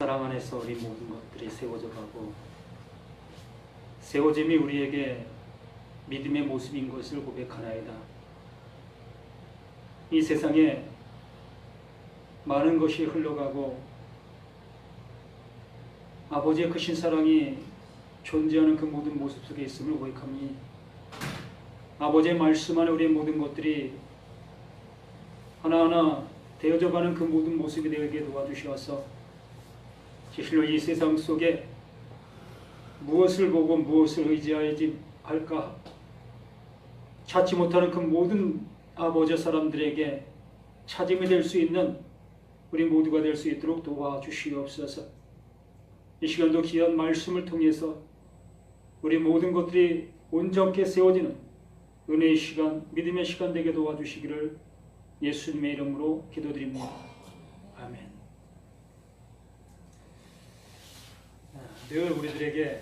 사랑 안에서 우리 모든 것들이 세워져 가고 세워짐이 우리에게 믿음의 모습인 것을 고백하나이다. 이 세상에 많은 것이 흘러가고 아버지의 크신 사랑이 존재하는 그 모든 모습 속에 있음을 고백하니 아버지의 말씀 안에 우리의 모든 것들이 하나하나 되어져가는 그 모든 모습이 되게 도와주시어서 실로 이 세상 속에 무엇을 보고 무엇을 의지하야지 할까 찾지 못하는 그 모든 아버지의 사람들에게 찾음이 될 수 있는 우리 모두가 될 수 있도록 도와주시옵소서. 이 시간도 귀한 말씀을 통해서 우리 모든 것들이 온전케 세워지는 은혜의 시간, 믿음의 시간 되게 도와주시기를 예수님의 이름으로 기도드립니다. 아멘. 늘 우리들에게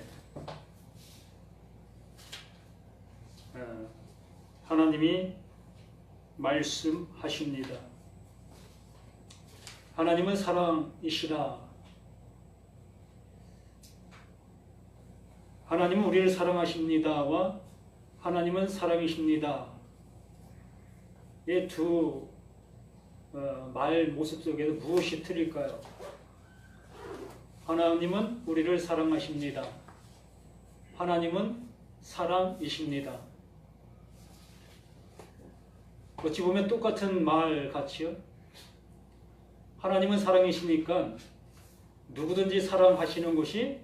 하나님이 말씀하십니다. 하나님은 사랑이시다. 하나님은 우리를 사랑하십니다와 하나님은 사랑이십니다. 이 두 말 모습 속에서 무엇이 틀릴까요? 하나님은 우리를 사랑하십니다. 하나님은 사랑이십니다. 어찌 보면 똑같은 말 같이요. 하나님은 사랑이시니까 누구든지 사랑하시는 것이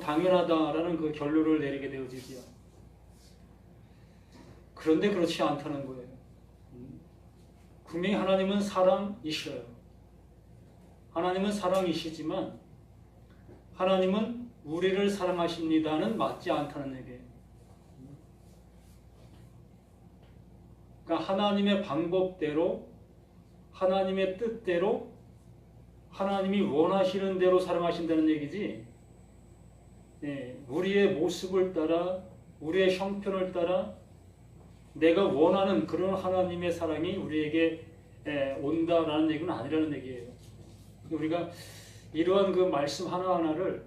당연하다라는 그 결론을 내리게 되어지지요. 그런데 그렇지 않다는 거예요. 분명히 하나님은 사랑이셔요. 하나님은 사랑이시지만 하나님은 우리를 사랑하십니다는 맞지 않다는 얘기예요. 그러니까 하나님의 방법대로 하나님의 뜻대로 하나님이 원하시는 대로 사랑하신다는 얘기지, 우리의 모습을 따라 우리의 형편을 따라 내가 원하는 그런 하나님의 사랑이 우리에게 온다라는 얘기는 아니라는 얘기예요. 우리가 이러한 그 말씀 하나하나를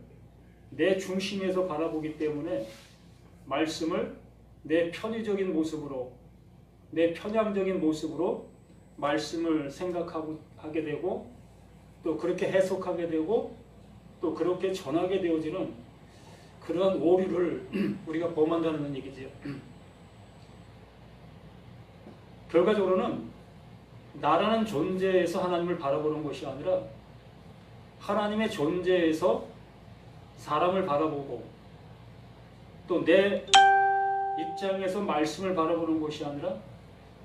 내 중심에서 바라보기 때문에 말씀을 내 편의적인 모습으로, 내 편향적인 모습으로 말씀을 생각하게 되고 또 그렇게 해석하게 되고 또 그렇게 전하게 되어지는 그러한 오류를 우리가 범한다는 얘기지요. 결과적으로는 나라는 존재에서 하나님을 바라보는 것이 아니라 하나님의 존재에서 사람을 바라보고 또 내 입장에서 말씀을 바라보는 것이 아니라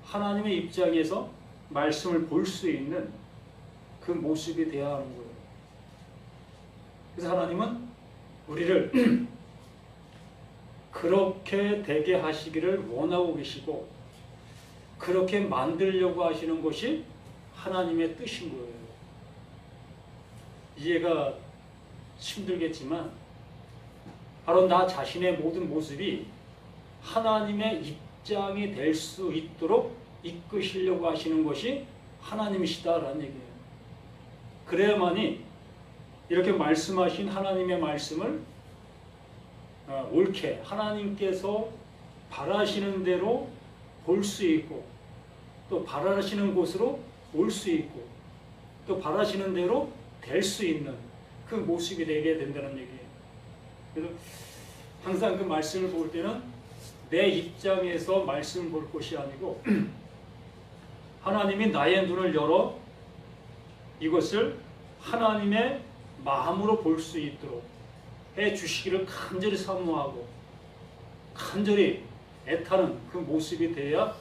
하나님의 입장에서 말씀을 볼 수 있는 그 모습이 되어야 하는 거예요. 그래서 하나님은 우리를 그렇게 되게 하시기를 원하고 계시고 그렇게 만들려고 하시는 것이 하나님의 뜻인 거예요. 이해가 힘들겠지만 바로 나 자신의 모든 모습이 하나님의 입장이 될 수 있도록 이끄시려고 하시는 것이 하나님이시다라는 얘기예요. 그래야만이 이렇게 말씀하신 하나님의 말씀을 옳게 하나님께서 바라시는 대로 볼 수 있고 또 바라시는 곳으로 올 수 있고 또 바라시는 대로 될 수 있는 그 모습이 되게 된다는 얘기예요. 그래서 항상 그 말씀을 볼 때는 내 입장에서 말씀을 볼 것이 아니고 하나님이 나의 눈을 열어 이것을 하나님의 마음으로 볼 수 있도록 해 주시기를 간절히 사모하고 간절히 애타는 그 모습이 돼야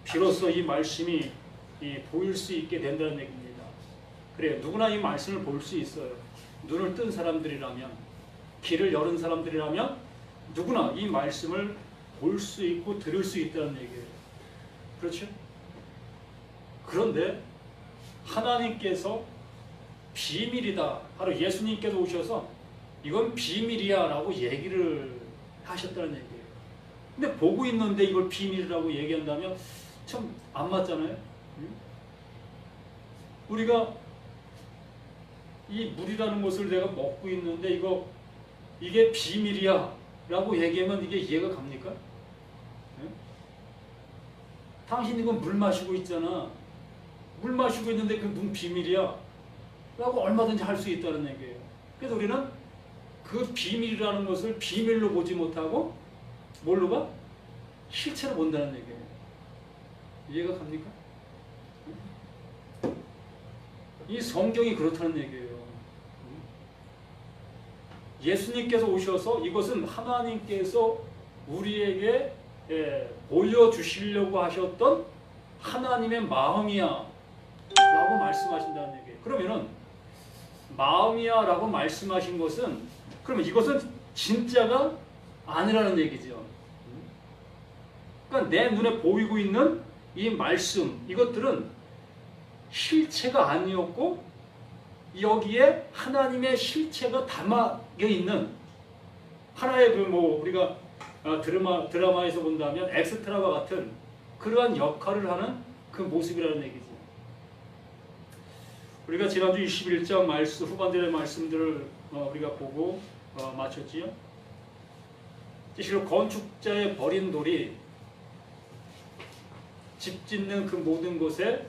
비로소 이 말씀이 보일 수 있게 된다는 얘기입니다. 그래요. 누구나 이 말씀을 볼 수 있어요. 눈을 뜬 사람들이라면, 귀를 열은 사람들이라면 누구나 이 말씀을 볼 수 있고 들을 수 있다는 얘기예요. 그렇죠? 그런데 하나님께서 비밀이다. 바로 예수님께서 오셔서 이건 비밀이야 라고 얘기를 하셨다는 얘기예요. 근데 보고 있는데 이걸 비밀이라고 얘기한다면 참 안 맞잖아요. 우리가 이 물이라는 것을 내가 먹고 있는데 이게 비밀이야 라고 얘기하면 이게 이해가 갑니까? 네? 당신 이건 물 마시고 있잖아. 물 마시고 있는데 그 문 비밀이야 라고 얼마든지 할 수 있다는 얘기예요. 그래서 우리는 그 비밀이라는 것을 비밀로 보지 못하고 뭘로 봐? 실체로 본다는 얘기예요. 이해가 갑니까? 이 성경이 그렇다는 얘기예요. 예수님께서 오셔서 이것은 하나님께서 우리에게 보여주시려고 하셨던 하나님의 마음이야 라고 말씀하신다는 얘기예요. 그러면은 마음이야 라고 말씀하신 것은 그러면 이것은 진짜가 아니라는 얘기죠. 그러니까 내 눈에 보이고 있는 이 말씀 이것들은 실체가 아니었고 여기에 하나님의 실체가 담아 있는 하나의 우리가 드라마에서 본다면 엑스트라와 같은 그러한 역할을 하는 그 모습이라는 얘기죠. 우리가 지난주 21장 말씀 후반절의 말씀들을 우리가 보고 마쳤지요. 실로 건축자의 버린 돌이 집 짓는 그 모든 곳에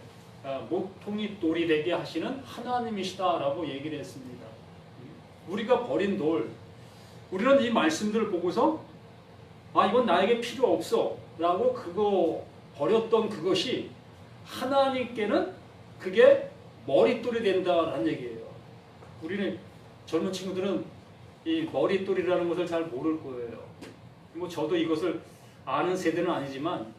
모퉁이 돌이 되게 하시는 하나님이시다라고 얘기를 했습니다. 우리가 버린 돌, 우리는 이 말씀들을 보고서 이건 나에게 필요 없어 라고 그거 버렸던 그것이 하나님께는 그게 머릿돌이 된다라는 얘기예요. 우리는 젊은 친구들은 이 머릿돌이라는 것을 잘 모를 거예요. 저도 이것을 아는 세대는 아니지만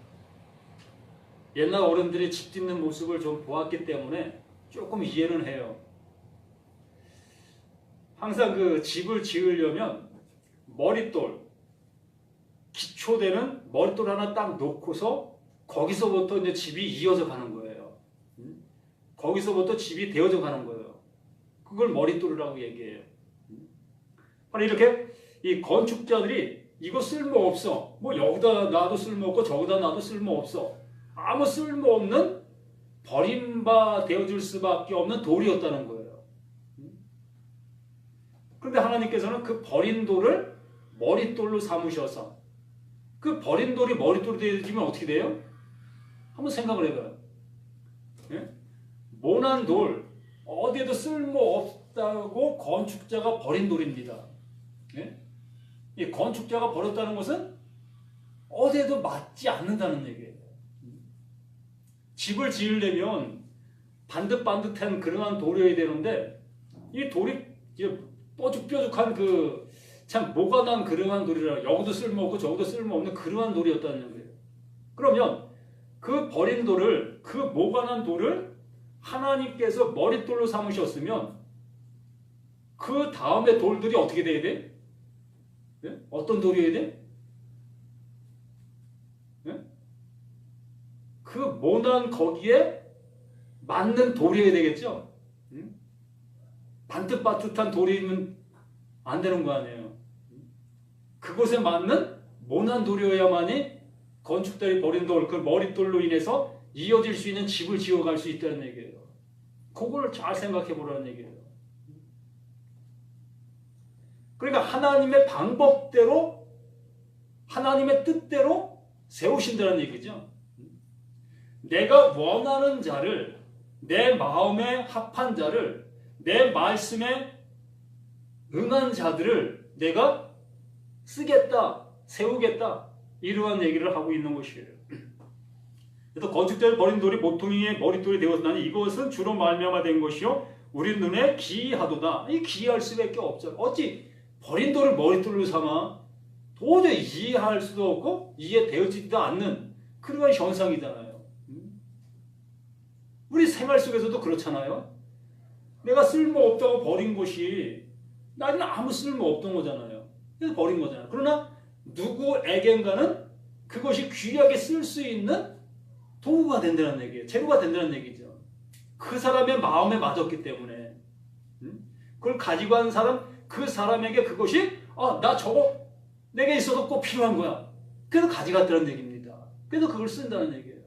옛날 어른들이 집 짓는 모습을 좀 보았기 때문에 조금 이해는 해요. 항상 그 집을 지으려면 머릿돌, 기초되는 머릿돌 하나 딱 놓고서 거기서부터 이제 집이 이어져 가는 거예요. 거기서부터 집이 되어져 가는 거예요. 그걸 머릿돌이라고 얘기해요. 바로 이렇게 이 건축자들이 이거 쓸모없어. 여기다 놔도 쓸모없고 저기다 놔도 쓸모없어. 아무 쓸모없는 버림바 되어줄 수밖에 없는 돌이었다는 거예요. 그런데 하나님께서는 그 버린 돌을 머릿돌로 삼으셔서 그 버린 돌이 머릿돌이 되어지면 어떻게 돼요? 한번 생각을 해봐요. 예? 모난 돌, 어디에도 쓸모없다고 건축자가 버린 돌입니다. 예? 이 건축자가 버렸다는 것은 어디에도 맞지 않는다는 얘기예요. 집을 지으려면 반듯반듯한 그러한 돌이어야 되는데 이 돌이 뾰족뾰족한 참 모가 난 그러한 돌이라 여기도 쓸모없고 저기도 쓸모없는 그러한 돌이었다는 거예요. 그러면 그 버린 돌을 그 모가 난 돌을 하나님께서 머릿돌로 삼으셨으면 그 다음에 돌들이 어떻게 돼야 돼? 네? 어떤 돌이어야 돼? 네? 그 모난 거기에 맞는 돌이어야 되겠죠? 반듯반듯한 돌이면 안 되는 거 아니에요. 그곳에 맞는 모난 돌이어야만이 건축자들이 버린 돌, 그 머릿돌로 인해서 이어질 수 있는 집을 지어갈 수 있다는 얘기예요. 그걸 잘 생각해 보라는 얘기예요. 그러니까 하나님의 방법대로 하나님의 뜻대로 세우신다는 얘기죠. 내가 원하는 자를 내 마음에 합한 자를 내 말씀에 응한 자들을 내가 쓰겠다, 세우겠다 이러한 얘기를 하고 있는 것이에요. 그래서 건축자를 버린 돌이 모퉁이의 머릿돌이 되었으나니 이것은 주로 말미암아 된 것이요 우리 눈에 기이하도다. 이 기이할 수밖에 없잖아. 어찌 버린 돌을 머릿돌로 삼아? 도저히 이해할 수도 없고 이해되어지지도 않는 그런 현상이잖아요. 우리 생활 속에서도 그렇잖아요. 내가 쓸모없다고 버린 것이 나는 아무 쓸모없던 거잖아요. 그래서 버린 거잖아요. 그러나 누구에겐가는 그것이 귀하게 쓸 수 있는 도구가 된다는 얘기예요. 재료가 된다는 얘기죠. 그 사람의 마음에 맞았기 때문에 그걸 가지고 간 사람, 그 사람에게 그것이 나 저거 내게 있어서 꼭 필요한 거야. 그래서 가져갔다는 얘기입니다. 그래서 그걸 쓴다는 얘기예요.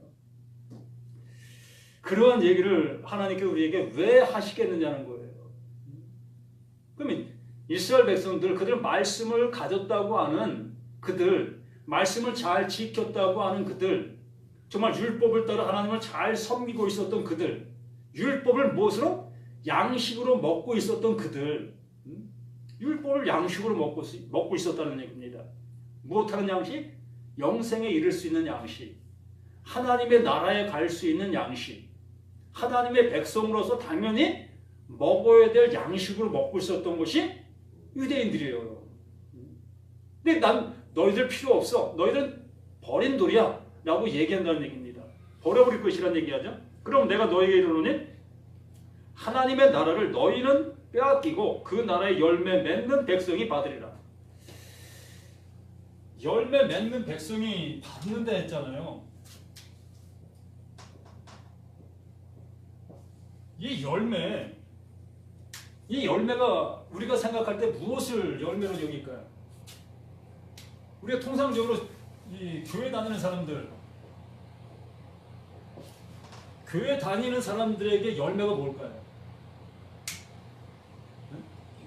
그러한 얘기를 하나님께서 우리에게 왜 하시겠느냐는 거예요. 그러면 이스라엘 백성들, 그들 말씀을 가졌다고 하는 그들, 말씀을 잘 지켰다고 하는 그들, 정말 율법을 따라 하나님을 잘 섬기고 있었던 그들, 율법을 무엇으로? 양식으로 먹고 있었던 그들, 율법을 양식으로 먹고 있었다는 얘기입니다. 무엇하는 양식? 영생에 이를 수 있는 양식, 하나님의 나라에 갈 수 있는 양식, 하나님의 백성으로서 당연히 먹어야 될 양식으로 먹고 있었던 것이 유대인들이에요. 근데 난 너희들 필요 없어, 너희들은 버린 돌이야 라고 얘기한다는 얘기입니다. 버려버릴 것이라는 얘기하죠. 그럼 내가 너희에게 이르노니 하나님의 나라를 너희는 빼앗기고 그 나라의 열매 맺는 백성이 받으리라. 열매 맺는 백성이 받는다 했잖아요. 이 열매가 우리가 생각할 때 무엇을 열매로 여길까요? 우리가 통상적으로 이 교회 다니는 사람들에게 열매가 뭘까요?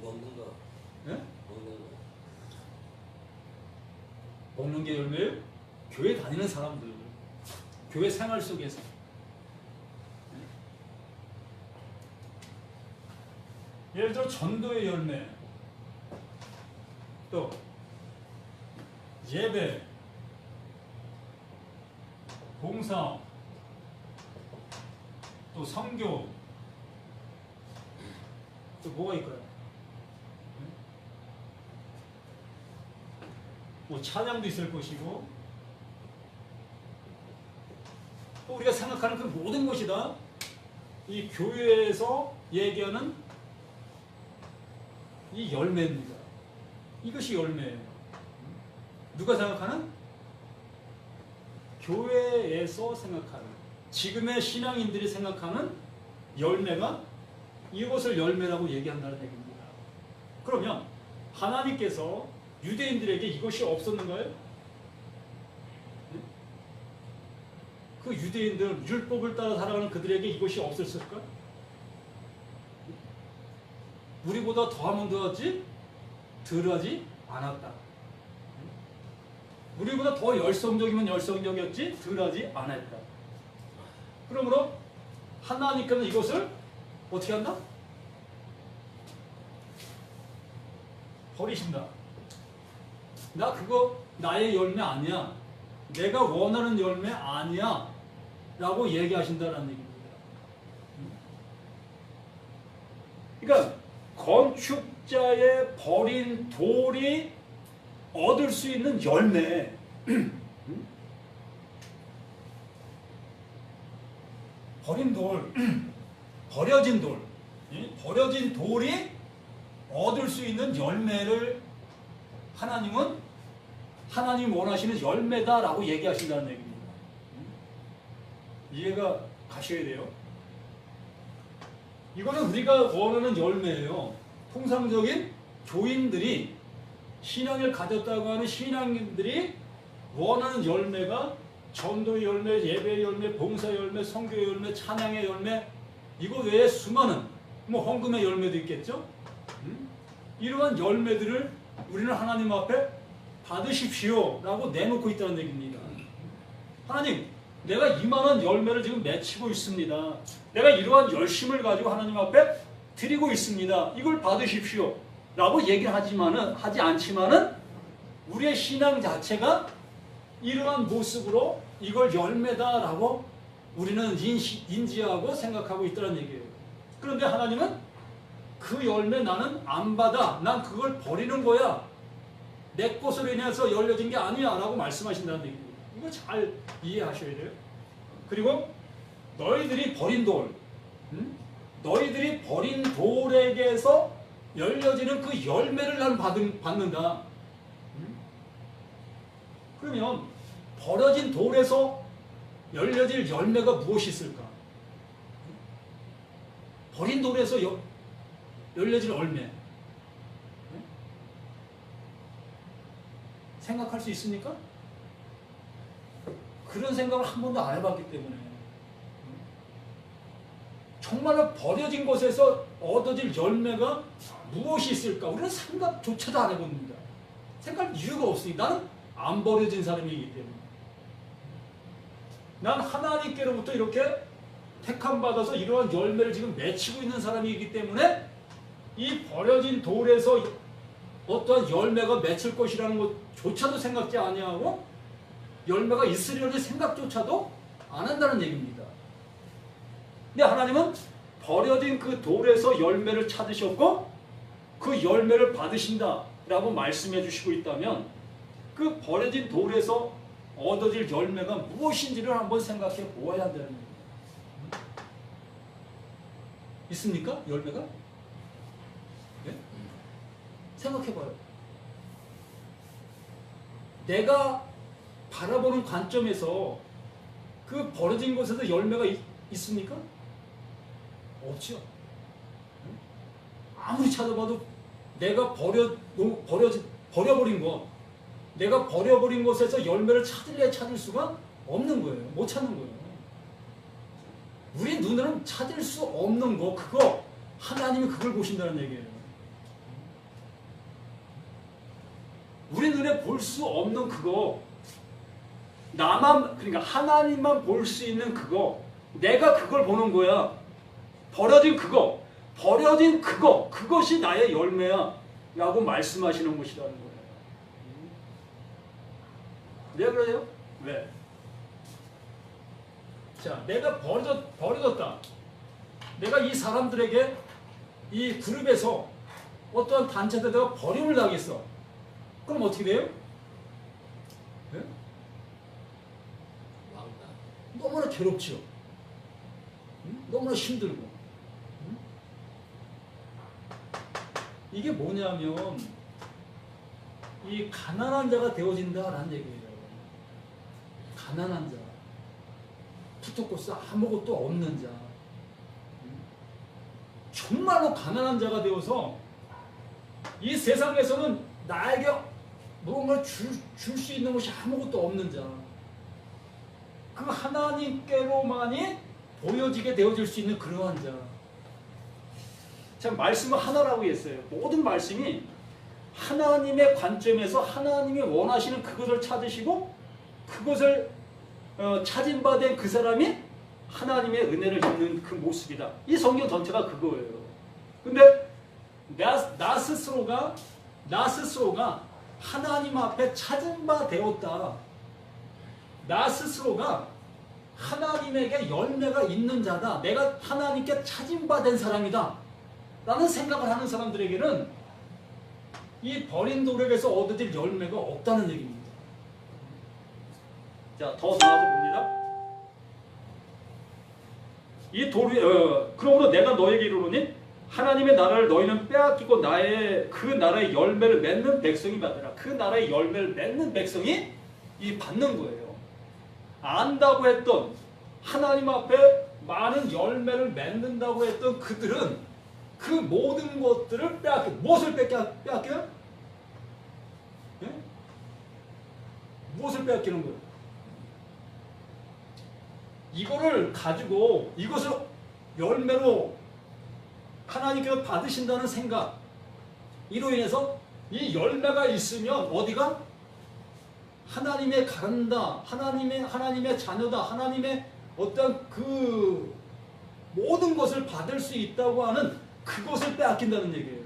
먹는 거. 네? 먹는 거. 먹는 게 열매예요? 교회 다니는 사람들, 교회 생활 속에서. 예를 들어 전도의 열매, 또 예배, 봉사, 또 선교, 또 뭐가 있을까요? 뭐 찬양도 있을 것이고, 또 우리가 생각하는 그 모든 것이 다 이 교회에서 얘기하는 이 열매입니다. 이것이 열매예요. 누가 생각하는? 교회에서 생각하는, 지금의 신앙인들이 생각하는 열매가 이것을 열매라고 얘기한다는 얘기입니다. 그러면 하나님께서 유대인들에게 이것이 없었는가요? 그 유대인들, 율법을 따라 살아가는 그들에게 이것이 없었을까? 우리보다 더하면 더하지 덜하지 않았다. 우리보다 더 열성적이면 열성적이었지 덜하지 않았다. 그러므로 하나님께서는 이것을 어떻게 한다? 버리신다. 나 그거 나의 열매 아니야, 내가 원하는 열매 아니야 라고 얘기하신다는 얘기입니다. 그러니까 건축자의 버린 돌이 얻을 수 있는 열매, 버린 돌, 버려진 돌, 버려진 돌이 얻을 수 있는 열매를 하나님은 하나님 원하시는 열매다라고 얘기하신다는 얘기입니다. 이해가 가셔야 돼요. 이거는 우리가 원하는 열매예요. 통상적인 교인들이, 신앙을 가졌다고 하는 신앙인들이 원하는 열매가 전도의 열매, 예배의 열매, 봉사의 열매, 선교의 열매, 찬양의 열매, 이거 외에 수많은 헌금의 열매도 있겠죠. 이러한 열매들을 우리는 하나님 앞에 받으십시오 라고 내놓고 있다는 얘기입니다. 하나님, 내가 이만한 열매를 지금 맺히고 있습니다. 내가 이러한 열심을 가지고 하나님 앞에 드리고 있습니다. 이걸 받으십시오 라고 얘기를 하지 않지만은 우리의 신앙 자체가 이러한 모습으로 이걸 열매다라고 우리는 인지하고 생각하고 있다는 얘기예요. 그런데 하나님은 그 열매 나는 안 받아, 난 그걸 버리는 거야, 내 것으로 인해서 열려진 게 아니야 라고 말씀하신다는 얘기입니다. 이거 잘 이해하셔야 돼요. 그리고 너희들이 버린 돌, 너희들이 버린 돌에게서 열려지는 그 열매를 난 받는다. 그러면 버려진 돌에서 열려질 열매가 무엇이 있을까? 버린 돌에서 열려질 열매, 생각할 수 있습니까? 그런 생각을 한 번도 안 해봤기 때문에 정말로 버려진 곳에서 얻어질 열매가 무엇이 있을까? 우리는 생각조차도 안 해봅니다. 생각할 이유가 없으니 나는 안 버려진 사람이기 때문에. 난 하나님께로부터 이렇게 택함 받아서 이러한 열매를 지금 맺히고 있는 사람이기 때문에 이 버려진 돌에서 어떠한 열매가 맺힐 것이라는 것조차도 생각지 아니하고 열매가 있으려는 생각조차도 안 한다는 얘기입니다. 근데 하나님은 버려진 그 돌에서 열매를 찾으셨고 그 열매를 받으신다라고 말씀해 주시고 있다면 그 버려진 돌에서 얻어질 열매가 무엇인지를 한번 생각해 보아야 한다는 얘기입니다. 있습니까? 열매가? 네? 생각해봐요. 내가 바라보는 관점에서 그 버려진 곳에서 열매가 있습니까? 없죠. 아무리 찾아봐도 내가 버려버린 것, 내가 버려버린 곳에서 열매를 찾을 수가 없는 거예요. 못 찾는 거예요. 우리 눈으로는 찾을 수 없는 거, 그거 하나님이 그걸 보신다는 얘기예요. 우리 눈에 볼 수 없는 그거, 그러니까 하나님만 볼 수 있는 그거, 내가 그걸 보는 거야. 버려진 그거, 그것이 나의 열매야 라고 말씀하시는 것이라는 거예요. 왜 그래요? 왜? 자, 내가 버려졌다. 내가 이 사람들에게 이 그룹에서 어떠한 단체들에다가 버림을 당했어. 그럼 어떻게 돼요? 네? 너무나 괴롭죠. 너무나 힘들고. 이게 뭐냐면 이 가난한 자가 되어진다라는 얘기예요. 가난한 자, 푸트코스 아무것도 없는 자, 정말로 가난한 자가 되어서 이 세상에서는 나에게 무언가를 줄 수 있는 것이 아무것도 없는 자, 그 하나님께로만이 보여지게 되어질 수 있는 그러한 자. 참, 말씀은 하나라고 했어요. 모든 말씀이 하나님의 관점에서 하나님이 원하시는 그것을 찾으시고 그것을 찾은 바 된 그 사람이 하나님의 은혜를 입는 그 모습이다. 이 성경 전체가 그거예요. 근데 나 스스로가 하나님 앞에 찾은 바 되었다. 나 스스로가 하나님에게 열매가 있는 자다. 내가 하나님께 찾은 바 된 사람이다. 라는 생각을 하는 사람들에게는 이 버린 돌에게서 얻어질 열매가 없다는 얘기입니다. 자, 더 나아서 봅니다. 이 돌이 그러므로 내가 너에게 이르노니 하나님의 나라를 너희는 빼앗기고 그 나라의 열매를 맺는 백성이 받으라. 그 나라의 열매를 맺는 백성이 이 받는 거예요. 안다고 했던 하나님 앞에 많은 열매를 맺는다고 했던 그들은 그 모든 것들을 빼앗겨. 무엇을 빼앗겨요? 네? 무엇을 빼앗기는 거예요? 이거를 가지고 이것을 열매로 하나님께서 받으신다는 생각, 이로 인해서 이 열매가 있으면 어디가? 하나님의 가른다, 하나님의 자녀다, 하나님의 어떤 그 모든 것을 받을 수 있다고 하는 그것을 빼앗긴다는 얘기예요.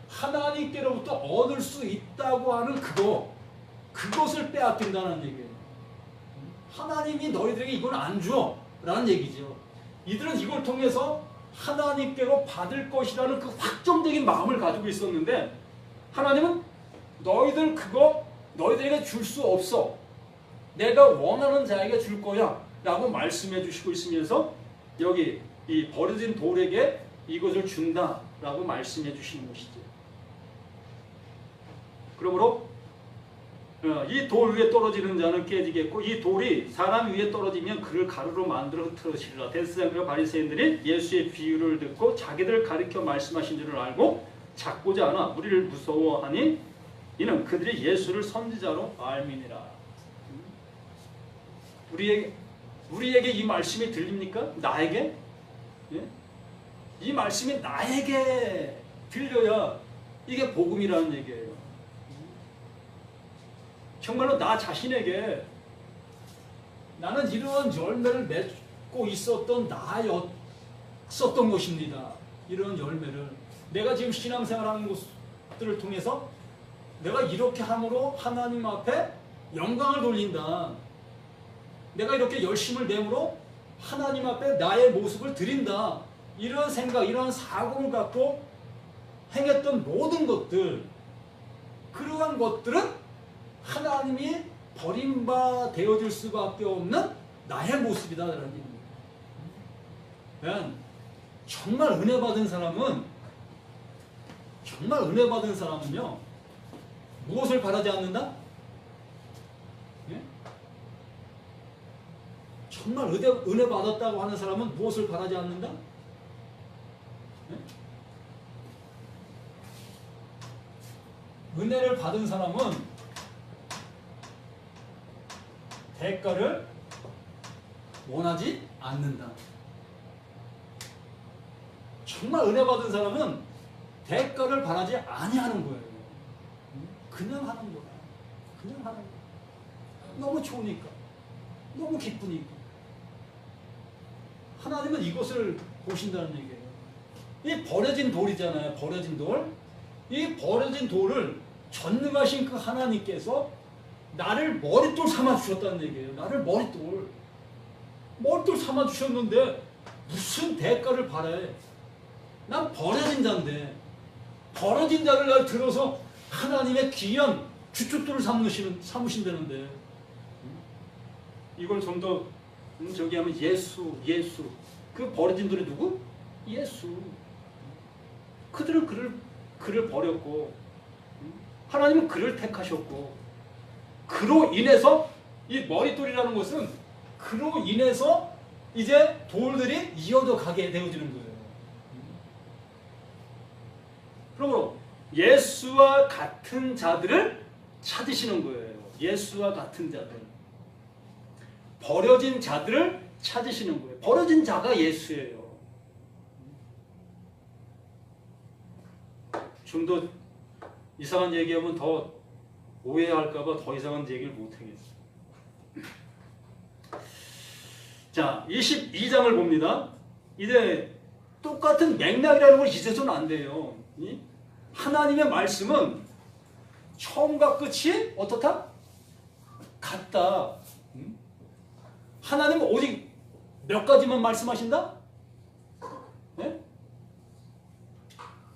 하나님께로부터 얻을 수 있다고 하는 그것을 빼앗긴다는 얘기예요. 하나님이 너희들에게 이건 안 줘 라는 얘기죠. 이들은 이걸 통해서 하나님께로 받을 것이라는 그 확정적인 마음을 가지고 있었는데 하나님은 너희들 그거 너희들에게 줄 수 없어. 내가 원하는 자에게 줄 거야 라고 말씀해 주시고 있으면서 여기 이 버려진 돌에게 이것을 준다 라고 말씀해 주시는 것이죠. 그러므로 이 돌 위에 떨어지는 자는 깨지겠고 이 돌이 사람 위에 떨어지면 그를 가루로 만들어 흩어지리라. 대제사장과 바리새인들이 예수의 비유를 듣고 자기들 가리켜 말씀하신 줄을 알고 잡고자 하나 우리를 무서워하니 이는 그들이 예수를 선지자로 알미니라. 우리에게 이 말씀이 들립니까? 나에게? 예? 이 말씀이 나에게 들려야 이게 복음이라는 얘기예요. 정말로 나 자신에게 나는 이러한 열매를 맺고 있었던 나였었던 것입니다. 이런 열매를 내가 지금 신앙생활하는 것들을 통해서 내가 이렇게 함으로 하나님 앞에 영광을 돌린다. 내가 이렇게 열심을 내므로 하나님 앞에 나의 모습을 드린다. 이런 생각, 이런 사고를 갖고 행했던 모든 것들, 그러한 것들은 하나님이 버림받아질 수밖에 없는 나의 모습이다라는 얘기입니다. 정말 은혜 받은 사람은요, 무엇을 바라지 않는다? 예? 정말 은혜 받았다고 하는 사람은 무엇을 바라지 않는다? 예? 은혜를 받은 사람은 대가를 원하지 않는다. 정말 은혜 받은 사람은 대가를 바라지 아니하는 거예요. 그냥 하는 거야. 그냥 하는 거야. 너무 좋으니까. 너무 기쁘니까. 하나님은 이것을 보신다는 얘기예요. 이 버려진 돌이잖아요. 버려진 돌. 이 버려진 돌을 전능하신 그 하나님께서 나를 머릿돌 삼아 주셨다는 얘기예요. 나를 머릿돌 삼아 주셨는데 무슨 대가를 바래? 난 버려진 자인데 버려진 자를 날 들어서 하나님의 귀한 주춧돌을 삼으신다는데 이걸 좀 더 저기 하면 예수 그 버려진 돌이 누구? 예수. 그들은 그를 버렸고 하나님은 그를 택하셨고 그로 인해서 이 머릿돌이라는 것은 그로 인해서 이제 돌들이 이어져 가게 되어지는 거예요. 그러므로 예수와 같은 자들을 찾으시는 거예요. 예수와 같은 자들. 버려진 자들을 찾으시는 거예요. 버려진 자가 예수예요. 좀 더 이상한 얘기하면 더 오해할까봐 더 이상한 얘기를 못하겠어요. 자, 22장을 봅니다. 이제 똑같은 맥락이라는 걸 잊어서는 안 돼요. 하나님의 말씀은 처음과 끝이 어떻다? 같다. 하나님은 오직 몇 가지만 말씀하신다? 네?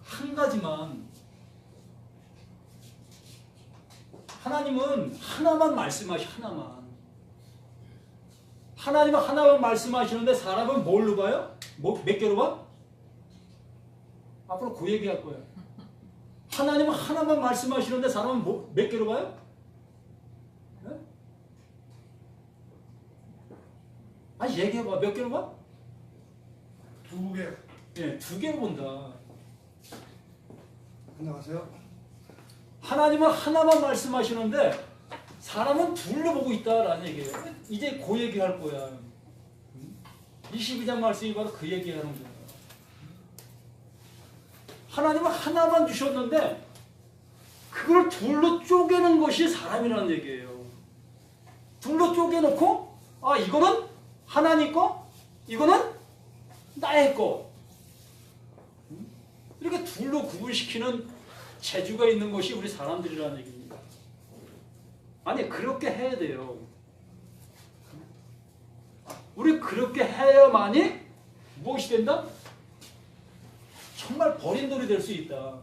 한 가지만. 하나님은 하나만 하나만. 하나님은 하나만 말씀하시는데 사람은 뭘로 봐요? 몇 개로 봐? 앞으로 그 얘기할 거예요. 하나님은 하나만 말씀하시는데 사람은 몇 개로 봐요? 네? 아니 얘기해봐. 몇 개로 봐? 2개. 예, 2개로 본다. 안녕하세요. 하나님은 하나만 말씀하시는데 사람은 둘로 보고 있다라는 얘기예요. 이제 그 얘기할 거야. 22장 말씀이 바로 그 얘기하는 거야. 하나님은 하나만 주셨는데 그걸 둘로 쪼개는 것이 사람이라는 얘기예요. 둘로 쪼개놓고 이거는 하나님 거, 이거는 나의 거. 이렇게 둘로 구분시키는 재주가 있는 것이 우리 사람들이라는 얘기입니다. 아니 그렇게 해야 돼요. 우리 그렇게 해야만이 무엇이 된다? 정말 버린 돌이 될 수 있다.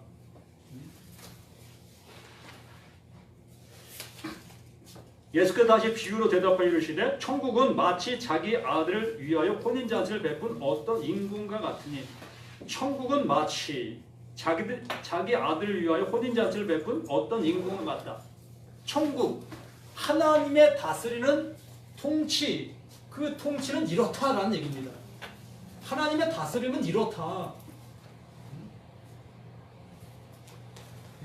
예수께서 다시 비유로 대답하여 이르시되 천국은 마치 자기 아들을 위하여 혼인잔치를 베푼 어떤 임금과 같으니 천국은 마치 자기 아들을 위하여 혼인잔치를 베푼 어떤 임금과 같다. 천국, 하나님의 다스리는 통치, 그 통치는 이렇다라는 얘기입니다. 하나님의 다스림은 이렇다.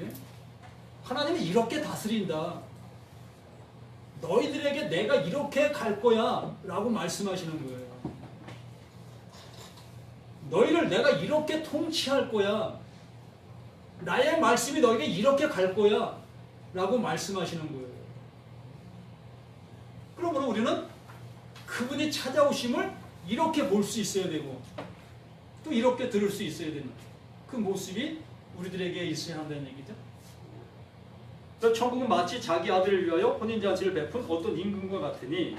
예? 하나님이 이렇게 다스린다. 너희들에게 내가 이렇게 갈 거야 라고 말씀하시는 거예요. 너희를 내가 이렇게 통치할 거야. 나의 말씀이 너에게 이렇게 갈 거야 라고 말씀하시는 거예요. 그러므로 우리는 그분이 찾아오심을 이렇게 볼 수 있어야 되고 또 이렇게 들을 수 있어야 되는 그 모습이 우리들에게 있어야 한다는 얘기죠. 천국은 마치 자기 아들을 위하여 혼인잔치를 베푼 어떤 임금과 같으니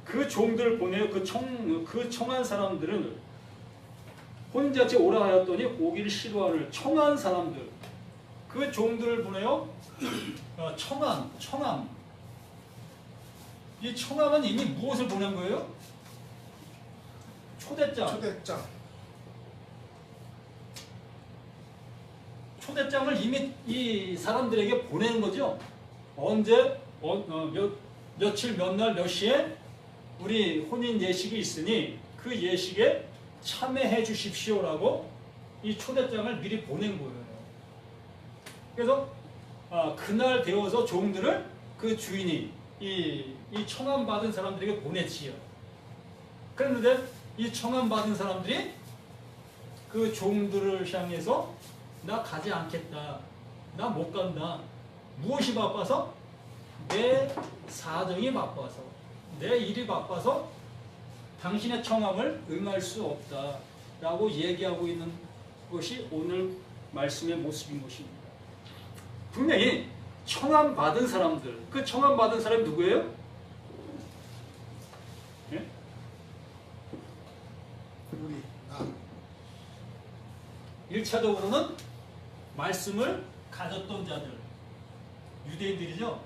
그 종들을 보내어 그 청한 사람들은 혼인잔치에 오라 하였더니 오기를 싫어하는 청한 사람들, 그 종들을 보내어 청함. 이 청함은 이미 무엇을 보낸 거예요? 초대장. 초대장을 이미 이 사람들에게 보내는 거죠. 언제 며칠 몇 날 몇 시에 우리 혼인 예식이 있으니 그 예식에 참여해 주십시오라고 이 초대장을 미리 보낸 거예요. 그래서 그날 되어서 종들을 그 주인이 이 청함 받은 사람들에게 보냈지요. 그런데 이 청함 받은 사람들이 그 종들을 향해서 나 가지 않겠다. 나 못 간다. 무엇이 바빠서? 내 사정이 바빠서. 내 일이 바빠서 당신의 청함을 응할 수 없다. 라고 얘기하고 있는 것이 오늘 말씀의 모습인 것입니다. 분명히 청함 받은 사람들, 그 청함 받은 사람이 누구예요? 예? 우리 1차적으로는 말씀을 가졌던 자들, 유대인들이죠.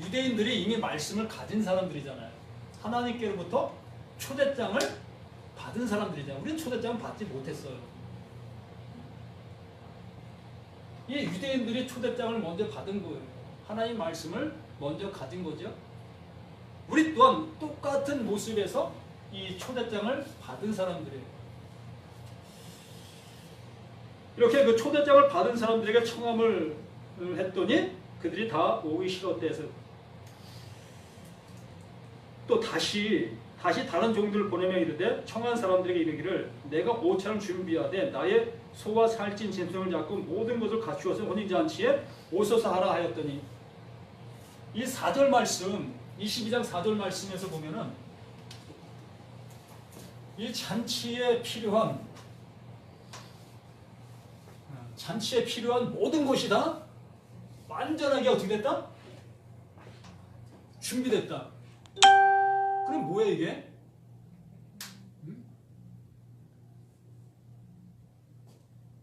유대인들이 이미 말씀을 가진 사람들이잖아요. 하나님께로부터 초대장을 받은 사람들이잖아요. 우리는 초대장을 받지 못했어요. 이 유대인들이 초대장을 먼저 받은 거예요. 하나님 말씀을 먼저 가진 거죠. 우리 또한 똑같은 모습에서 이 초대장을 받은 사람들이에요. 이렇게 그 초대장을 받은 사람들에게 청함을 했더니 그들이 다 오기 싫었대 해서 또 다시 다른 종들을 보내며 이르되 청한 사람들에게 이르기를 내가 옷차를 준비하되 나의 소와 살찐 짐승을 잡고 모든 것을 갖추어서 혼인잔치에 오소서 하라 하였더니 이 4절 말씀 22장 4절 말씀에서 보면은 이 잔치에 필요한 모든 것이 다 완전하게 어떻게 됐다? 준비됐다. 그럼 뭐야 이게?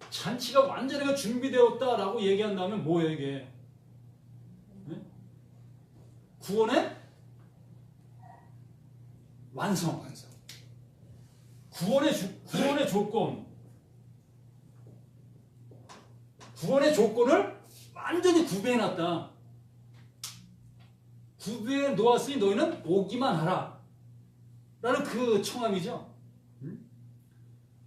잔치가 완전하게 준비되었다라고 얘기한다면 뭐야 이게? 구원의 완성. 구원의 조건. 구원의 조건을 완전히 구비해놨다. 구비해 놓았으니 너희는 오기만 하라. 라는 그 청함이죠.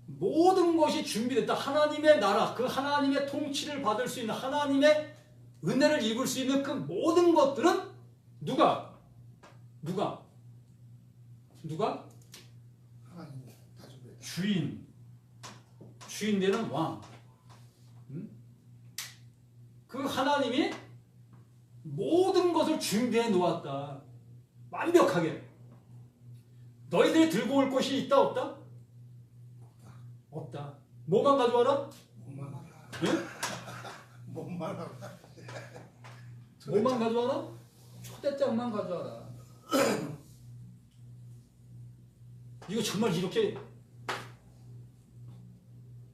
모든 것이 준비됐다. 하나님의 나라, 그 하나님의 통치를 받을 수 있는 하나님의 은혜를 입을 수 있는 그 모든 것들은 누가? 하나님 다 준비해. 주인 되는 왕. 그 하나님이 모든 것을 준비해 놓았다. 완벽하게. 너희들이 들고 올 것이 있다 없다? 없다. 뭐만 가져와라? 몸만 알아. 예? 몸만 알아. 뭐만 가져와라? 초대장만 가져와라. 이거 정말 이렇게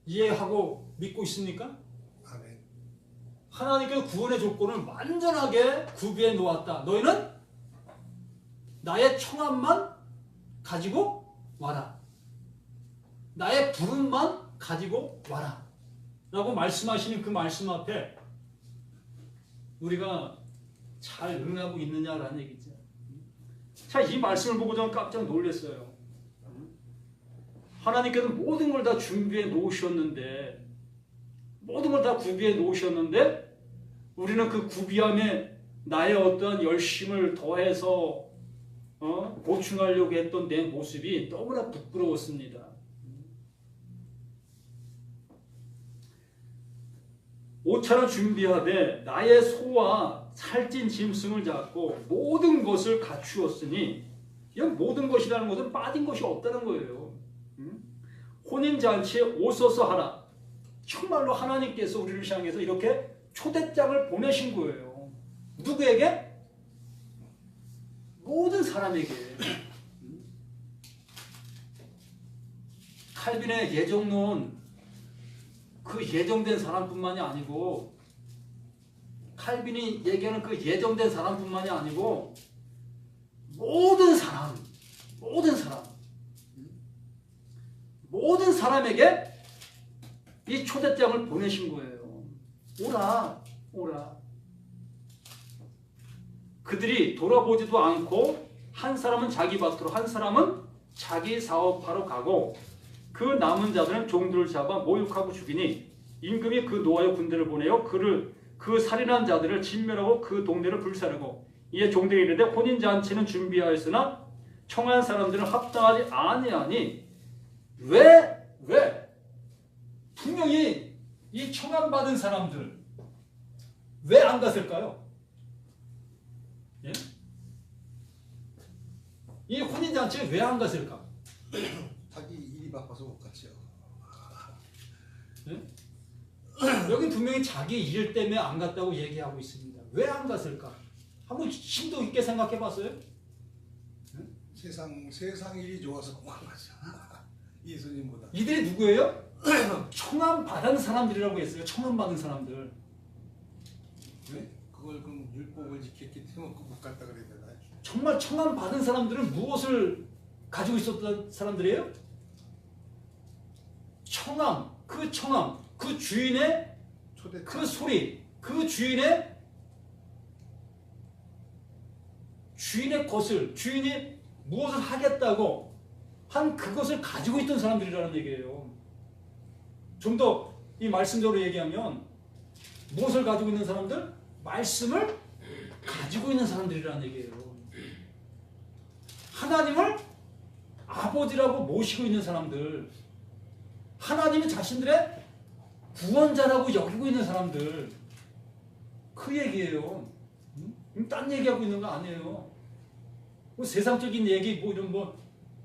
이해하고 믿고 있습니까? 아멘. 하나님께서 구원의 조건을 완전하게 구비해 놓았다. 너희는 나의 청함만 가지고 와라. 나의 부름만 가지고 와라. 라고 말씀하시는 그 말씀 앞에 우리가 잘 응하고 있느냐라는 얘기죠. 자, 이 말씀을 보고 저는 깜짝 놀랐어요. 하나님께서 모든 걸 다 준비해 놓으셨는데, 모든 걸 다 구비해 놓으셨는데, 우리는 그 구비함에 나의 어떠한 열심을 더해서 보충하려고 했던 내 모습이 너무나 부끄러웠습니다. 옷차려 준비하되 나의 소와 살찐 짐승을 잡고 모든 것을 갖추었으니, 이 모든 것이라는 것은 빠진 것이 없다는 거예요. 혼인잔치에 오소서 하라. 정말로 하나님께서 우리를 향해서 이렇게 초대장을 보내신 거예요. 누구에게? 모든 사람에게. 칼빈의 예정론, 그 예정된 사람뿐만이 아니고, 칼빈이 얘기하는 그 예정된 사람뿐만이 아니고 모든 사람, 모든 사람에게 이 초대장을 보내신 거예요. 오라. 그들이 돌아보지도 않고 한 사람은 자기 밭으로, 한 사람은 자기 사업하러 가고, 그 남은 자들은 종들을 잡아 모욕하고 죽이니 임금이 그 노아의 군대를 보내어 그 살인한 자들을 진멸하고 그 동네를 불사르고, 이에 종들이 이르되 혼인잔치는 준비하였으나 청한 사람들은 합당하지 아니하니. 왜? 분명히 이 청함받은 사람들 왜 안 갔을까요? 예? 이 혼인잔치에 왜 안 갔을까? 자기 일이 바빠서 못 갔죠. 예? 여기 분명히 자기 일 때문에 안 갔다고 얘기하고 있습니다. 왜 안 갔을까? 한번 심도 있게 생각해 봤어요? 세상 일이 좋아서 못 갔죠. 예수님보다. 이들이 누구예요? 청함 받은 사람들이라고 했어요. 청함 받은 사람들. 왜? 그걸 그럼 율법을 지켰기 때문에 못 갔다 그래야 되나? 정말 청함 받은 사람들은 무엇을 가지고 있었던 사람들이에요? 청함, 그 주인의 초대 그 소리, 그 주인의 것을, 주인이 무엇을 하겠다고 한 그것을 가지고 있던 사람들이라는 얘기예요. 좀 더 이 말씀적으로 얘기하면 무엇을 가지고 있는 사람들? 말씀을 가지고 있는 사람들이라는 얘기예요. 하나님을 아버지라고 모시고 있는 사람들, 하나님이 자신들의 구원자라고 여기고 있는 사람들, 그 얘기예요. 딴 얘기하고 있는 거 아니에요. 뭐 세상적인 얘기,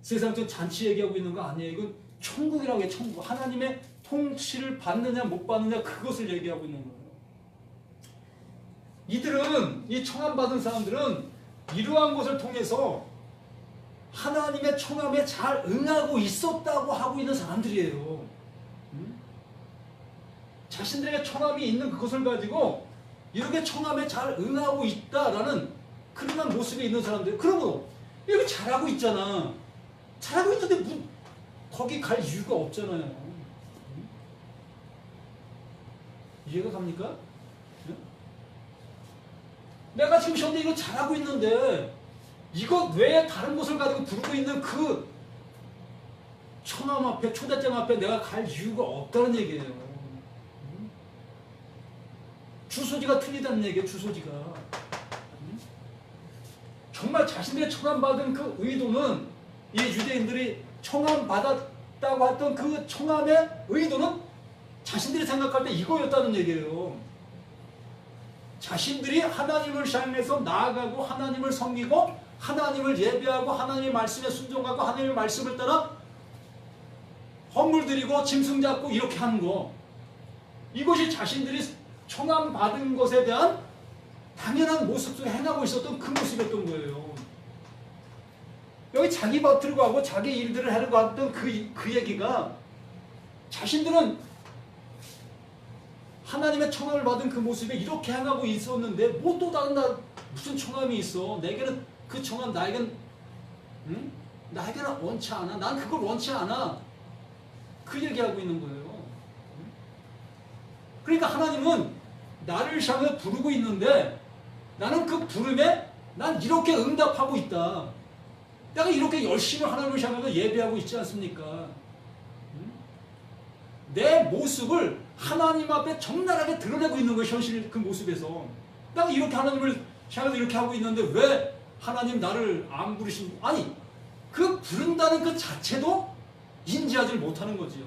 세상적 잔치 얘기하고 있는 거 아니에요. 이건 천국이라고 해요. 천국. 하나님의 통치를 받느냐 못 받느냐, 그것을 얘기하고 있는 거예요. 이들은, 이 청함받은 사람들은 이러한 것을 통해서 하나님의 청함에 잘 응하고 있었다고 하고 있는 사람들이에요. 자신들에게 청함이 있는 그것을 가지고 이렇게 청함에 잘 응하고 있다라는 그런 모습이 있는 사람들. 그러면 이렇게 잘하고 있잖아. 잘하고 있는데 거기 갈 이유가 없잖아요. 이해가 갑니까? 내가 지금 현재 이거 잘하고 있는데 이것 외에 다른 곳을 가지고 부르고 있는 그 청함 앞에, 초대장 앞에 내가 갈 이유가 없다는 얘기예요. 주소지가 틀리다는 얘기예요. 주소지가. 정말 자신들의 청함받은 그 의도는, 이 유대인들이 청함받았다고 했던 그 청함의 의도는 자신들이 생각할 때 이거였다는 얘기예요. 자신들이 하나님을 향해서 나아가고 하나님을 섬기고 하나님을 예배하고 하나님의 말씀에 순종하고 하나님의 말씀을 따라 헌물 드리고 짐승 잡고 이렇게 하는 거, 이것이 자신들이 청함받은 것에 대한 당연한 모습 속에 행하고 있었던 그 모습이었던 거예요. 여기 자기 밭으로 가고 자기 일들을 하려고 했던 그 얘기가, 자신들은 하나님의 청함을 받은 그 모습에 이렇게 행하고 있었는데 뭐 또 다른 무슨 청함이 있어? 내게는 그 청함 나에게는 원치 않아. 난 그걸 원치 않아. 그 얘기하고 있는 거예요. 그러니까 하나님은 나를 향해 부르고 있는데 나는 그 부름에 난 이렇게 응답하고 있다. 내가 이렇게 열심히 하나님을 향해서 예배하고 있지 않습니까? 내 모습을 하나님 앞에 적나라하게 드러내고 있는 거예요. 현실 그 모습에서. 내가 이렇게 하나님을 향해서 이렇게 하고 있는데 왜 하나님 나를 안 부르신? 아니 그 부른다는 그 자체도 인지하지 못하는 거지요.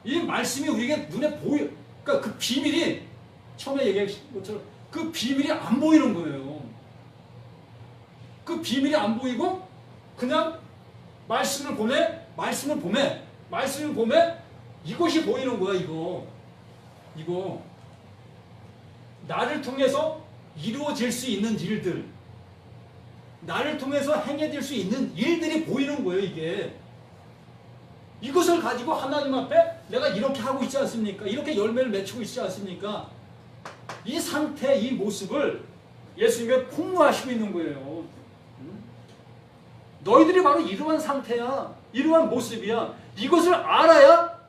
이 말씀이 우리에게 눈에 보여. 그러니까 그 비밀이 처음에 얘기한 것처럼 그 비밀이 안 보이는 거예요. 그 비밀이 안 보이고 그냥 말씀을 보매 이것이 보이는 거야. 이거 나를 통해서 이루어질 수 있는 일들, 나를 통해서 행해질 수 있는 일들이 보이는 거예요. 이것을 가지고 하나님 앞에 내가 이렇게 하고 있지 않습니까? 이렇게 열매를 맺히고 있지 않습니까? 이 상태, 이 모습을 예수님이 폭로하시고 있는 거예요. 너희들이 바로 이러한 상태야. 이러한 모습이야. 이것을 알아야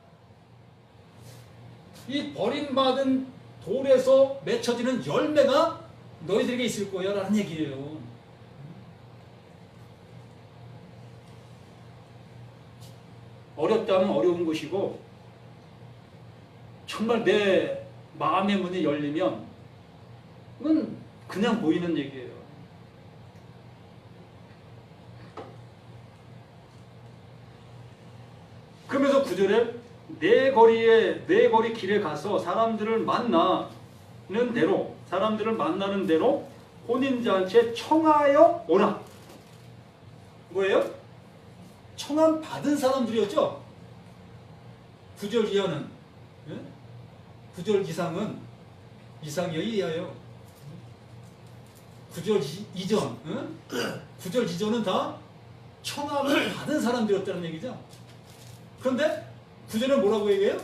이 버림받은 돌에서 맺혀지는 열매가 너희들에게 있을 거야 라는 얘기예요. 어렵다면 어려운 것이고 정말 내 마음의 문이 열리면 그건 그냥 보이는 얘기예요. 그러면서 9절에 내 거리 길에 가서 사람들을 만나는 대로 혼인잔치에 청하여 오라. 뭐예요? 청함 받은 사람들이었죠. 9절 이하는 9절 이상이요 이하요. 9절 이전 9절 이전은 다 청함을 받은 사람들이었다는 얘기죠. 그런데 9절은 뭐라고 얘기해요?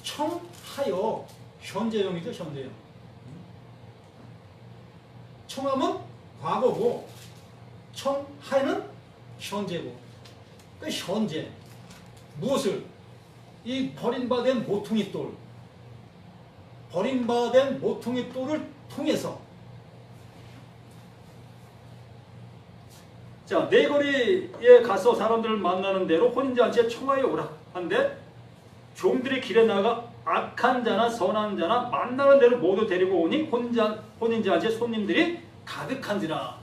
청하여, 현재형이죠. 현재형. 청함은 과거고 청하여는 현재고. 그 현재 무엇을? 이 버림받은 모퉁이 돌을 통해서 자, 내 거리에 가서 사람들을 만나는 대로 혼인잔치에 청하여 오라 한데 종들이 길에 나가 악한 자나 선한 자나 만나는 대로 모두 데리고 오니 혼인잔치에 손님들이 가득한지라.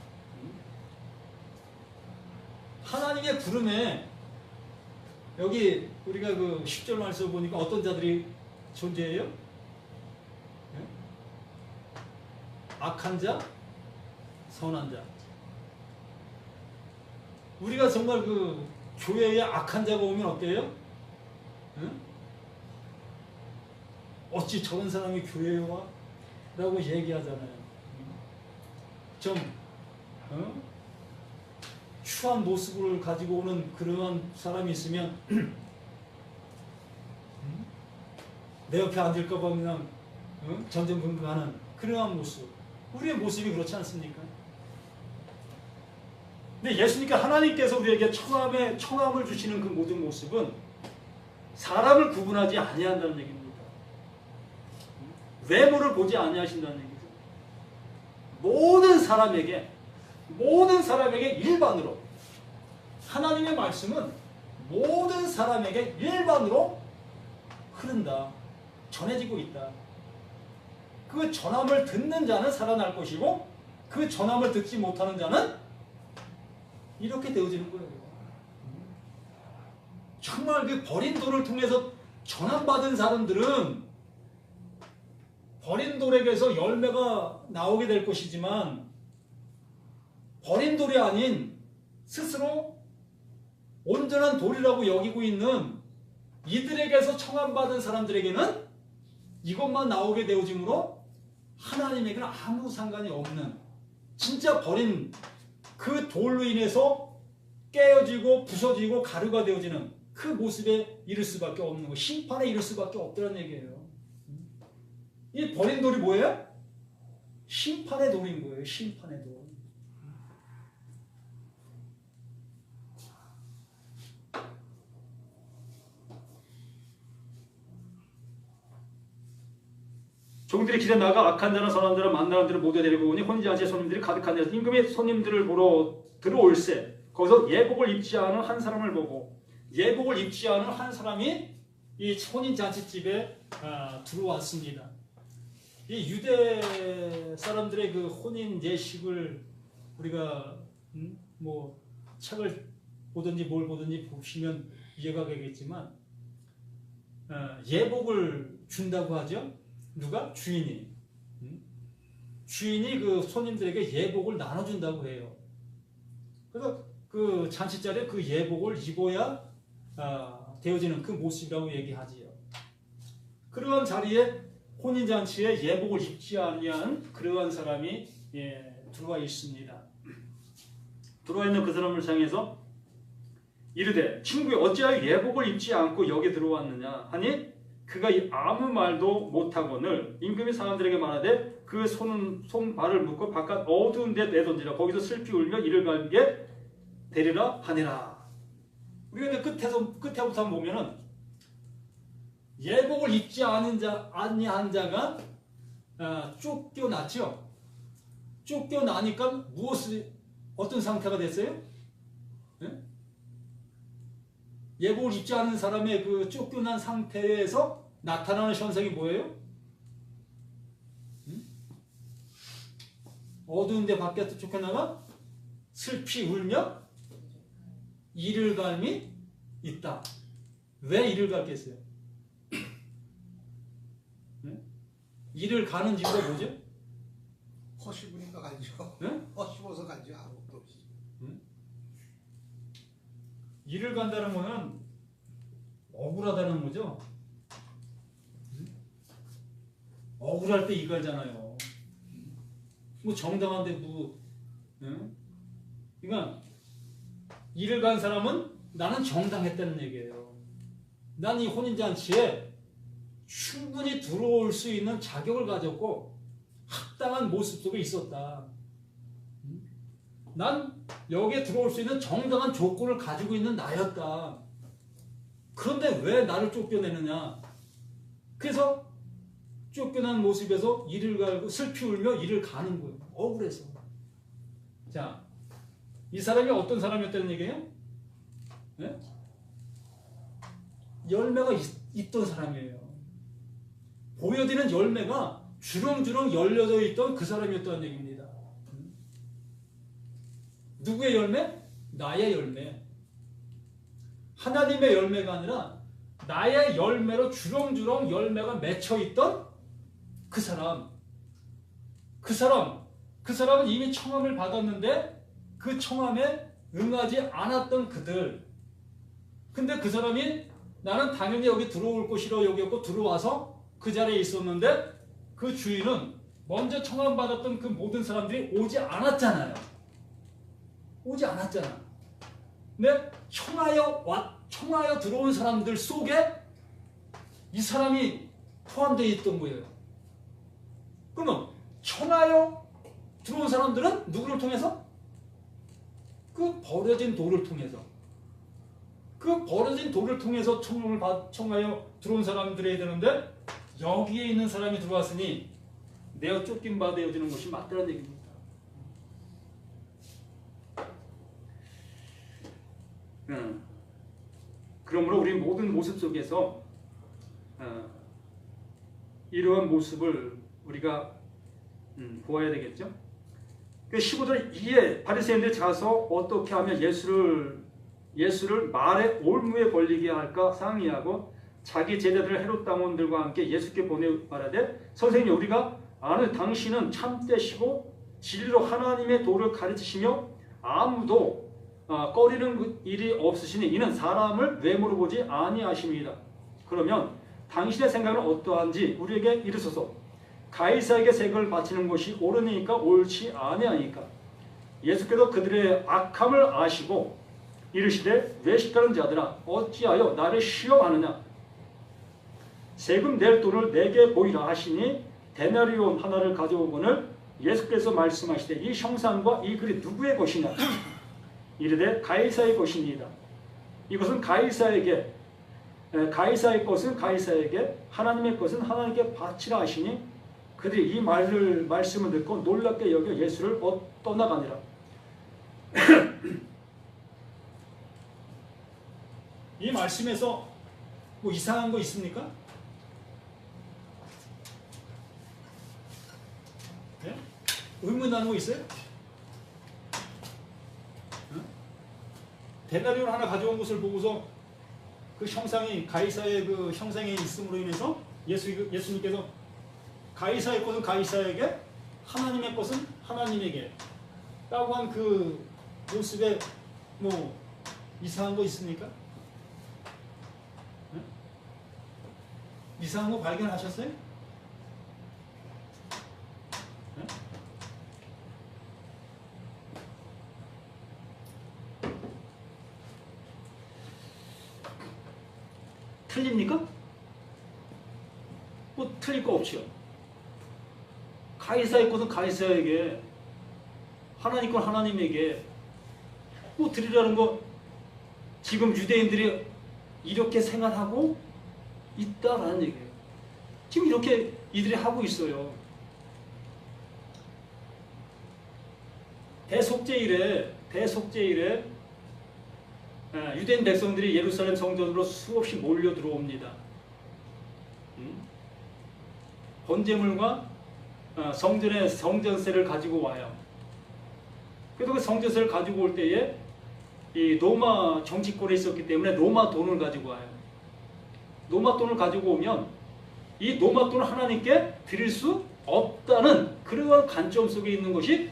하나님의 부름에 여기 우리가 그 10절 말씀 보니까 어떤 자들이 존재해요? 네? 악한 자, 선한 자. 우리가 정말 그 교회에 악한 자가 오면 어때요? 응? 어찌 저런 사람이 교회에 와? 라고 얘기하잖아요. 좀 추한 모습을 가지고 오는 그러한 사람이 있으면 내 옆에 앉을까 봐 그냥 전전긍긍하는 그러한 모습. 우리의 모습이 그렇지 않습니까? 근데 예수님께서 하나님께서 우리에게 청함을 주시는 그 모든 모습은 사람을 구분하지 아니한다는 얘기입니다. 외모를 보지 아니하신다는 얘기죠. 모든 사람에게 일반으로 하나님의 말씀은 모든 사람에게 일반으로 흐른다. 전해지고 있다. 그 전함을 듣는 자는 살아날 것이고 그 전함을 듣지 못하는 자는 이렇게 되어지는 거예요. 정말 그 버린 돌을 통해서 전함받은 사람들은 버린 돌에게서 열매가 나오게 될 것이지만 버린 돌이 아닌 스스로 온전한 돌이라고 여기고 있는 이들에게서 청함받은 사람들에게는 이것만 나오게 되어지므로 하나님에게는 아무 상관이 없는 진짜 버린 그 돌로 인해서 깨어지고 부서지고 가루가 되어지는 그 모습에 이를 수밖에 없는 거, 심판에 이를 수밖에 없다는 얘기예요. 이 버린 돌이 뭐예요? 심판의 돌인 거예요. 심판의 돌. 종들이 길에 나가 악한 자나 선한 자나 만나는 자를 모두 데리고 오니 혼인잔치에 손님들이 가득한 데서 임금이 손님들을 보러 들어올세 거기서 예복을 입지 않은 한 사람을 보고 예복을 입지 않은 한 사람이 이 혼인잔치집에 들어왔습니다. 이 유대 사람들의 그 혼인 예식을 우리가 뭐 책을 보든지 뭘 보든지 보시면 이해가 되겠지만 예복을 준다고 하죠. 누가? 주인이. 주인이 그 손님들에게 예복을 나눠준다고 해요. 그래서 그 잔치 자리에 그 예복을 입어야 되어지는 그 모습이라고 얘기하지요. 그러한 자리에 혼인잔치에 예복을 입지 아니한 그러한 사람이 들어와 있습니다. 들어와 있는 그 사람을 향해서 이르되 친구여 어찌하여 예복을 입지 않고 여기 들어왔느냐 하니 그가 아무 말도 못하거늘 임금이 사람들에게 말하되 그 손발을 묶고 바깥 어두운 데 내던지라 거기서 슬피 울며 이를 갈게 되리라 하니라. 우리가 끝에부터 보면은 예복을 입지 아니한 자가 쫓겨났죠. 쫓겨나니까 어떤 상태가 됐어요? 네? 예복을 입지 않은 사람의 그 쫓겨난 상태에서 나타나는 현상이 뭐예요? 어두운 데 밖에서 쫓겨나가 슬피 울며 이를 갈미 있다. 왜 이를 갈겠어요? 이를 가는 이유가 뭐죠? 허시부니까 가죠. 네? 허시워서 가죠. 아무것도 없이. 이를 간다는 거는 억울하다는 거죠. 억울할 때 이 갈잖아요. 뭐 정당한데 뭐 그러니까 이를 간 사람은 나는 정당했다는 얘기예요. 난 이 혼인잔치에 충분히 들어올 수 있는 자격을 가졌고 합당한 모습 속에 있었다. 난 여기에 들어올 수 있는 정당한 조건을 가지고 있는 나였다. 그런데 왜 나를 쫓겨내느냐? 그래서 쫓겨난 모습에서 이를 갈고 슬피 울며 이를 가는 거예요. 억울해서. 자, 이 사람이 어떤 사람이었다는 얘기예요? 네? 열매가 있던 사람이에요. 보여드리는 열매가 주렁주렁 열려져 있던 그 사람이었다는 얘기입니다. 누구의 열매? 나의 열매. 하나님의 열매가 아니라 나의 열매로 주렁주렁 열매가 맺혀있던 그 사람. 그 사람은 이미 청함을 받았는데 그 청함에 응하지 않았던 그들. 근데 그 사람이 나는 당연히 여기 들어올 것이라고 여겼고 들어와서 그 자리에 있었는데 그 주인은 먼저 청함 받았던 그 모든 사람들이 오지 않았잖아요. 오지 않았잖아. 근데 청하여 들어온 사람들 속에 이 사람이 포함되어 있던 거예요. 그러면 청하여 들어온 사람들은 누구를 통해서? 그 버려진 돌을 통해서. 그 버려진 돌을 통해서 청하여 들어온 사람들이 되는데 여기에 있는 사람이 들어왔으니 내어 쫓긴 바 되어지는 것이 맞다는 얘기입니다. 그러므로 우리 모든 모습 속에서 이러한 모습을 우리가 보아야 되겠죠. 그 15절 이에 바리새인들이 가서 어떻게 하면 예수를 말의 올무에 걸리게 할까 상의하고 자기 제자들을 헤롯 당원들과 함께 예수께 보내 말하되 선생님 우리가 아는 당신은 참되시고 진리로 하나님의 도를 가르치시며 아무도 꺼리는 일이 없으시니 이는 사람을 외모로 보지 아니하십니다. 그러면 당신의 생각은 어떠한지 우리에게 이르소서. 가이사에게 세금을 바치는 것이 옳으니까 옳지 아니하니까. 예수께서 그들의 악함을 아시고 이르시되 외식하는 자들아 어찌하여 나를 시험하느냐. 세금 낼 돈을 내게 보이라 하시니 데나리온 하나를 가져오거늘 예수께서 말씀하시되 이 형상과 이 글이 누구의 것이냐. 이르되 가이사의 것입니다. 이것은 가이사의 것은 가이사에게 하나님의 것은 하나님께 바치라 하시니 그들이 이 말씀을 듣고 놀랍게 여겨 예수를 떠나가니라. 이 말씀에서 뭐 이상한 거 있습니까? 네? 의문 나는 거 있어요? 응? 데나리온 하나 가져온 것을 보고서 그 형상이 가이사의 그 형상에 있음으로 인해서 예수님께서 가이사의 것은 가이사에게 하나님의 것은 하나님에게 라고 한 그 모습에 뭐 이상한 거 있습니까? 응? 이상한 거 발견하셨어요? 응? 틀립니까? 뭐 틀릴 거 없죠. 가이사의 것은 가이사에게, 하나님 건 하나님에게 뭐 드리라는 거, 지금 유대인들이 이렇게 생활하고 있다라는 얘기예요. 지금 이렇게 이들이 하고 있어요. 대속죄 이래 유대인 백성들이 예루살렘 성전으로 수없이 몰려 들어옵니다. 번제물과 성전의 성전세를 가지고 와요. 그래도 그 성전세를 가지고 올 때에 이 로마 정치권에 있었기 때문에 로마 돈을 가지고 와요. 로마 돈을 가지고 오면 이 로마 돈을 하나님께 드릴 수 없다는 그러한 관점 속에 있는 것이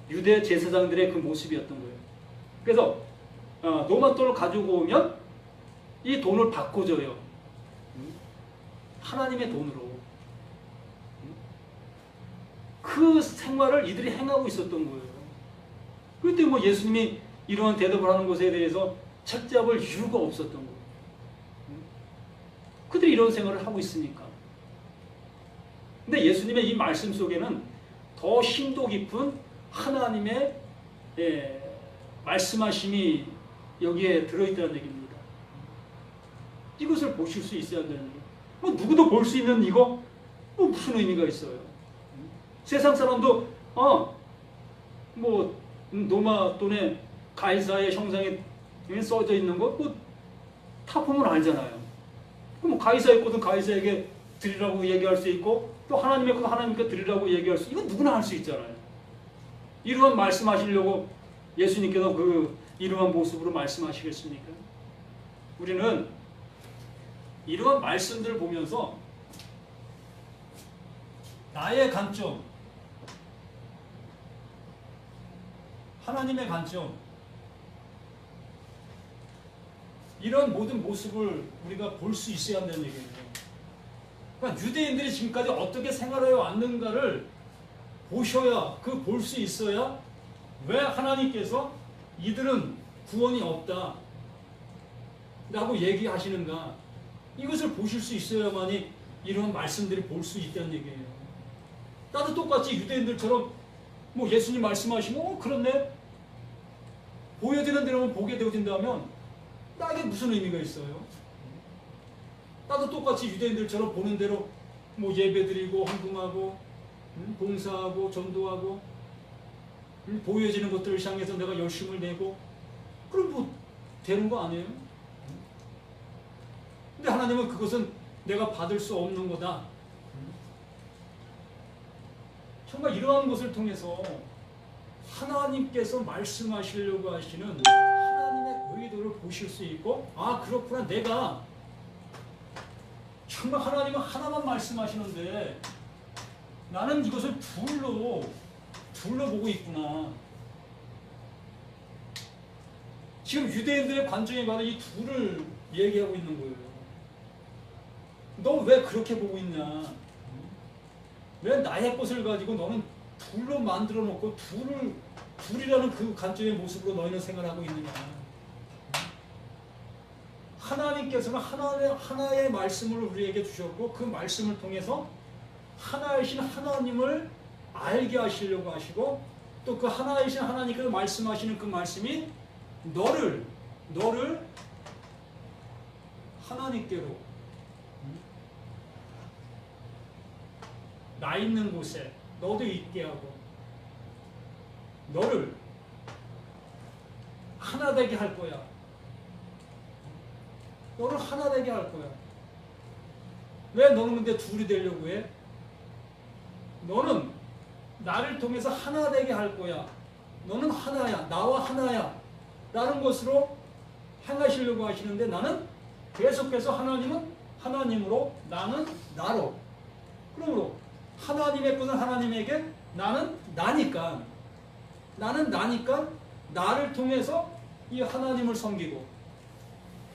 유대 제사장들의 그 모습이었던 거예요. 그래서 로마 돈을 가지고 오면 이 돈을 바꿔줘요. 하나님의 돈으로. 그 생활을 이들이 행하고 있었던 거예요. 그때 뭐 예수님이 이러한 대답을 하는 것에 대해서 책잡을 이유가 없었던 거예요. 그들이 이런 생활을 하고 있으니까. 근데 예수님의 이 말씀 속에는 더 심도 깊은 하나님의 말씀하심이 여기에 들어있다는 얘기입니다. 이것을 보실 수 있어야 한다는 얘기예요. 뭐 누구도 볼 수 있는 이거 뭐 무슨 의미가 있어요? 세상 사람도 뭐 로마 돈에 가이사의 형상에 써져 있는 거 뭐 다 보면 알잖아요. 그럼 가이사의 것은 가이사에게 드리라고 얘기할 수 있고 또 하나님의 것은 하나님께 드리라고 얘기할 수, 이건 누구나 할 수 있잖아요. 이러한 말씀하시려고 예수님께서 그 이러한 모습으로 말씀하시겠습니까? 우리는 이러한 말씀들을 보면서 나의 관점, 하나님의 관점, 이런 모든 모습을 우리가 볼 수 있어야 한다는 얘기예요. 그러니까 유대인들이 지금까지 어떻게 생활해 왔는가를 보셔야, 그 볼 수 있어야 왜 하나님께서 이들은 구원이 없다 라고 얘기하시는가, 이것을 보실 수 있어야만이 이런 말씀들이 볼 수 있다는 얘기예요. 나도 똑같이 유대인들처럼 뭐 예수님 말씀하시면 그렇네, 보여지는 대로만 보게 되어진다면 나에게 무슨 의미가 있어요? 나도 똑같이 유대인들처럼 보는 대로 뭐 예배드리고 헌금하고 봉사하고 전도하고 보여지는 것들을 향해서 내가 열심을 내고, 그럼 뭐 되는 거 아니에요? 근데 하나님은 그것은 내가 받을 수 없는 거다. 정말 이러한 것을 통해서 하나님께서 말씀하시려고 하시는 하나님의 의도를 보실 수 있고, 그렇구나, 내가 정말 하나님은 하나만 말씀하시는데 나는 이것을 둘로 보고 있구나. 지금 유대인들의 관점에 관한 이 둘을 얘기하고 있는 거예요. 너 왜 그렇게 보고 있냐? 왜 나의 것을 가지고 너는 둘로 만들어 놓고 둘이라는 그 관점의 모습으로 너희는 생활하고 있느냐? 하나님께서는 하나의 말씀을 우리에게 주셨고, 그 말씀을 통해서 하나이신 하나님을 알게 하시려고 하시고, 또 그 하나이신 하나님께서 말씀하시는 그 말씀이 너를 하나님께로, 나 있는 곳에 너도 있게 하고 너를 하나 되게 할 거야. 너를 하나 되게 할 거야. 왜 너는 근데 둘이 되려고 해? 너는 나를 통해서 하나 되게 할 거야. 너는 하나야. 나와 하나야. 라는 것으로 행하시려고 하시는데 나는 계속해서 하나님은 하나님으로 나는 나로. 그러므로 하나님의 것은 하나님에게 나는 나니까 나를 통해서 이 하나님을 섬기고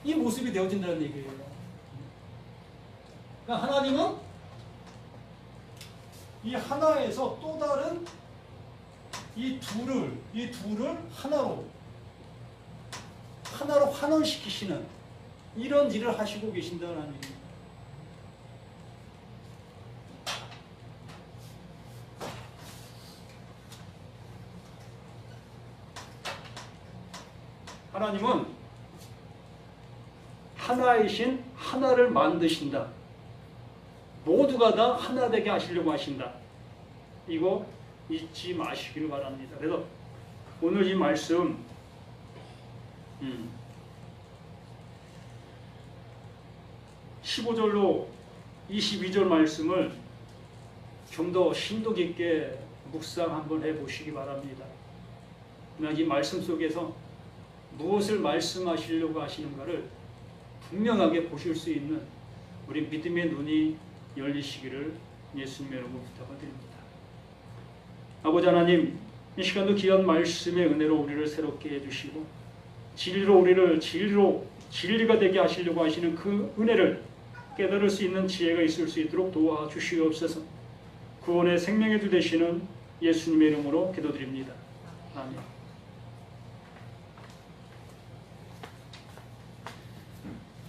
이 모습이 되어진다는 얘기예요. 그러니까 하나님은 이 하나에서 또 다른 이 둘을 하나로 환원시키시는 이런 일을 하시고 계신다는 얘기입니다. 하나님은 하나이신 하나를 만드신다. 모두가 다 하나 되게 하시려고 하신다. 이거 잊지 마시기를 바랍니다. 그래서 오늘 이 말씀 15절로 22절 말씀을 좀 더 심도 깊게 묵상 한번 해보시기 바랍니다. 이 말씀 속에서 무엇을 말씀하시려고 하시는가를 분명하게 보실 수 있는 우리 믿음의 눈이 열리시기를 예수님의 이름으로 부탁을 드립니다. 아버지 하나님, 이 시간도 귀한 말씀의 은혜로 우리를 새롭게 해주시고 진리로 우리를 진리가 되게 하시려고 하시는 그 은혜를 깨달을 수 있는 지혜가 있을 수 있도록 도와주시옵소서. 구원의 생명의 주 되시는 예수님의 이름으로 기도드립니다. 아멘.